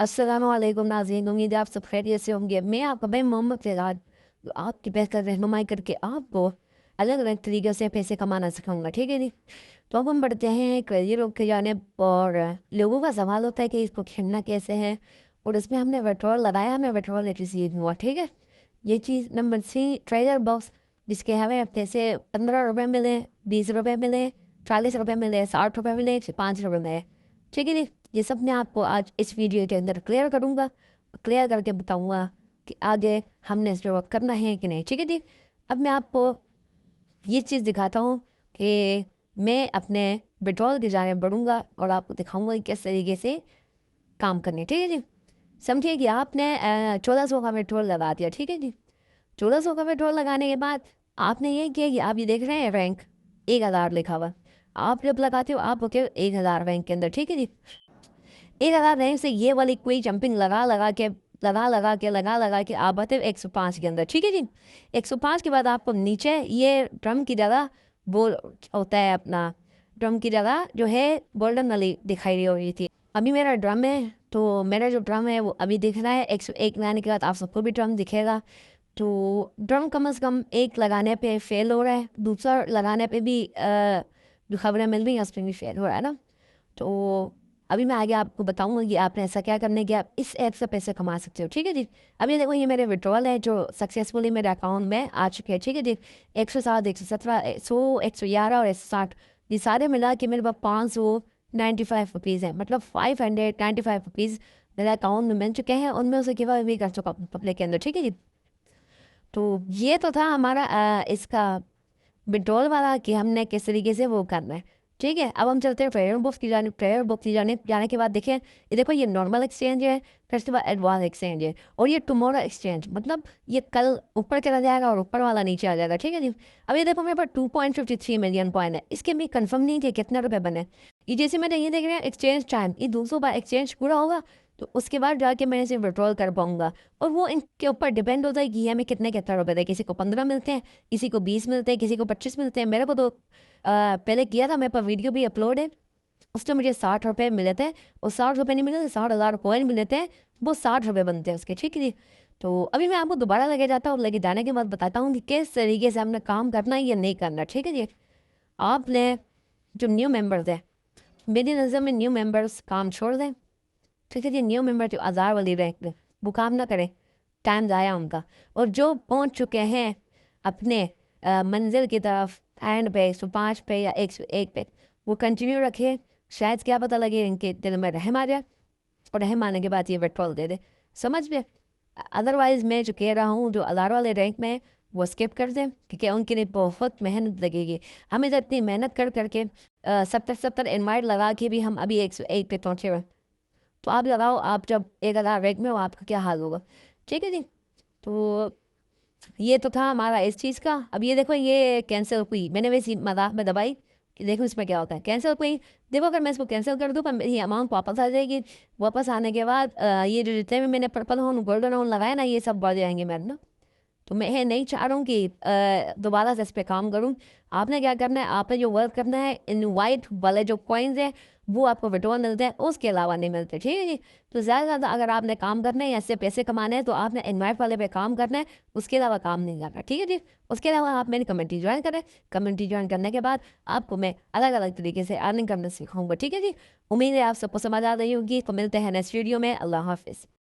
अस्सलामुअलैकुम नाज़रीन, उम्मीद है आप सब खैरियत से होंगे। मैं आपका भाई मोहम्मद फ़िज़ाद आपकी बेहतर रहनुमाई करके आपको अलग अलग तरीक़े से पैसे कमाना सिखाऊंगा, ठीक है जी। तो अब हम बढ़ते हैं करियर की जानिब और लोगों का सवाल होता है कि इसको खेलना कैसे है और इसमें हमने विड्रॉल लगाया, हमें विड्रॉल रिसीव हुआ, ठीक है। ये चीज़ नंबर 3 ट्रेजर बॉक्स, जिसके हमें पैसे 15 रुपये मिले, 20 रुपये मिले, 40 रुपये मिले, 60 रुपये मिले, 5 रुपये मिले, ठीक है जी। ये सब मैं आपको आज इस वीडियो के अंदर क्लियर करूँगा, क्लियर करके बताऊँगा कि आगे हमने इस पर करना है कि नहीं, ठीक है जी। अब मैं आपको ये चीज़ दिखाता हूँ कि मैं अपने विड्रॉल की जाने बढ़ूँगा और आपको दिखाऊँगा कि किस तरीके से काम करने, ठीक है जी। समझिए कि आपने 1400 का विड्रॉल लगा दिया, ठीक है जी। 1400 का विड्रॉल लगाने के बाद आपने ये किया कि आप ये देख रहे हैं रैंक 1000 लिखा हुआ, आप जब लगाते हो आप होते हो 1000 रैंक के अंदर, ठीक है जी। 1000 रैंक से ये वाली कोई जंपिंग लगा के आप आते हो 105 के अंदर, ठीक है जी। 105 के बाद आपको नीचे ये ड्रम की जगह वो होता है अपना, ड्रम की जगह जो है गोल्डन वाली दिखाई रही थी। अभी मेरा ड्रम है, तो मेरा जो ड्रम है वो अभी दिख रहा है 101 लगाने के बाद आप सबको भी ड्रम दिखेगा। तो ड्रम कम से कम एक लगाने पे फेल हो रहा है, दूसरा लगाने पे भी जो खबरें मिल रही हैं उस पर भी फेल हो रहा है ना। तो अभी मैं आगे आपको बताऊंगा कि आपने ऐसा क्या करना है कि आप इस ऐप से पैसे कमा सकते हो, ठीक है जी। अभी देखो ये मेरे विड्रॉल है जो सक्सेसफुली मेरे अकाउंट में आ चुके हैं, ठीक है जी। 107, 117, 100, 111 और 160, ये सारे मिला के मेरे पास 595 रुपीज़ है, मतलब 595 रुपीज़ मेरे अकाउंट में मिल चुके हैं। उनमें उसे गिव अवे कर चुका पब्लिक के अंदर, ठीक है जी। तो ये तो था हमारा इसका विड्रॉल वाला कि हमने किस तरीके से वो करना है, ठीक है। अब हम चलते हैं प्रेयर बुक्स की जाने, प्रेयर बुक की जाने के बाद देखें, ये देखो ये नॉर्मल एक्सचेंज है, फिर उसके बाद एडवांस एक्सचेंज है और ये टुमारो एक्सचेंज, मतलब ये कल ऊपर चला जाएगा और ऊपर वाला नीचे आ जाएगा, ठीक है जी। अब ये देखो मेरे पास 2.53 मिलियन पॉइंट है, इसके भी कंफर्म नहीं थे कितने रुपए बने। ये जैसे मैंने ये देख रहे हैं एक्सचेंज टाइम, ये 200 बार एक्सचेंज पूरा होगा तो उसके बाद जाके मैं इसे विड्रॉल कर पाऊंगा और वो इनके ऊपर डिपेंड होता है कि हमें कितने रुपए थे। किसी को 15 मिलते हैं, किसी को 20 मिलते हैं, किसी को 25 मिलते हैं। मेरे को तो पहले किया था, मेरे पास वीडियो भी अपलोड है, उस टाइम मुझे 60 रुपये मिले थे और 60 रुपये नहीं मिले थे, 60,000 कॉइन मिले थे, वो 60 रुपये बनते हैं उसके, ठीक है जी। तो अभी मैं आपको दोबारा लेके जाता हूँ, लेके जाने के बाद बताता हूँ कि किस तरीके से हमने काम करना है या नहीं करना, ठीक है जी। आपने जो न्यू मेम्बर्स है, मेरी नज़र में न्यू मेम्बर्स काम छोड़ दें, ठीक है जी। न्यू मेंबर जो आज़ार वाली रैंक में वो काम ना करें, टाइम ज़ाया उनका। और जो पहुंच चुके हैं अपने मंजिल की तरफ एंड पे 105 पे या 101 पे, वो कंटिन्यू रखे, शायद क्या पता लगे इनके दिल में रहम आ जाए और रहम आने के बाद ये विड्रॉल दे दे, समझ में। अदरवाइज़ मैं जो कह रहा हूँ जो आज़ार वाले रैंक में वो स्किप कर दें, क्योंकि उनके लिए बहुत मेहनत लगेगी। हमें तो इतनी मेहनत कर करके 70 इनवाइट लगा के भी हम अभी 101 पे पहुँचे हुए। तो आप लगाओ, आप जब 1000 रैंक में हो आपका क्या हाल होगा, ठीक है जी। तो ये तो था हमारा इस चीज़ का। अब ये देखो ये कैंसिल हुई, मैंने वैसे मजाक में दबाई कि देखो इसमें क्या होता है, कैंसिल हुई। देखो अगर मैं इसको कैंसिल कर दूँ पर मेरी अमाउंट वापस आ जाएगी। वापस आने के बाद ये जो जितने भी मैंने पर्पल होन गोल्डन होन लगाया ना, ये सब बढ़ जाएंगे मेरे ना। तो मैं नहीं चाह रहा हूँ कि दोबारा से इस पर काम करूँ। आपने क्या करना है, आपने जो वर्क करना है, इन वाइट वाले जो कॉइन्स हैं वो आपको विड्रॉल मिलते हैं, उसके अलावा नहीं मिलते, ठीक है जी। तो ज़्यादा से ज़्यादा अगर आपने काम करना है या इससे पैसे कमाने हैं तो आपने इनवाइट वाले पे काम करना है, उसके अलावा काम नहीं करना, ठीक है जी। उसके अलावा आप मेरी कम्युनिटी ज्वाइन करें, कम्युनिटी ज्वाइन करने के बाद आपको मैं अलग अलग तरीके से अर्निंग करना सिखाऊंगा, ठीक है जी। उम्मीद है आप सबको समझ आ रही होगी। तो मिलते हैं नेक्स्ट वीडियो में। अल्लाह हाफिज़।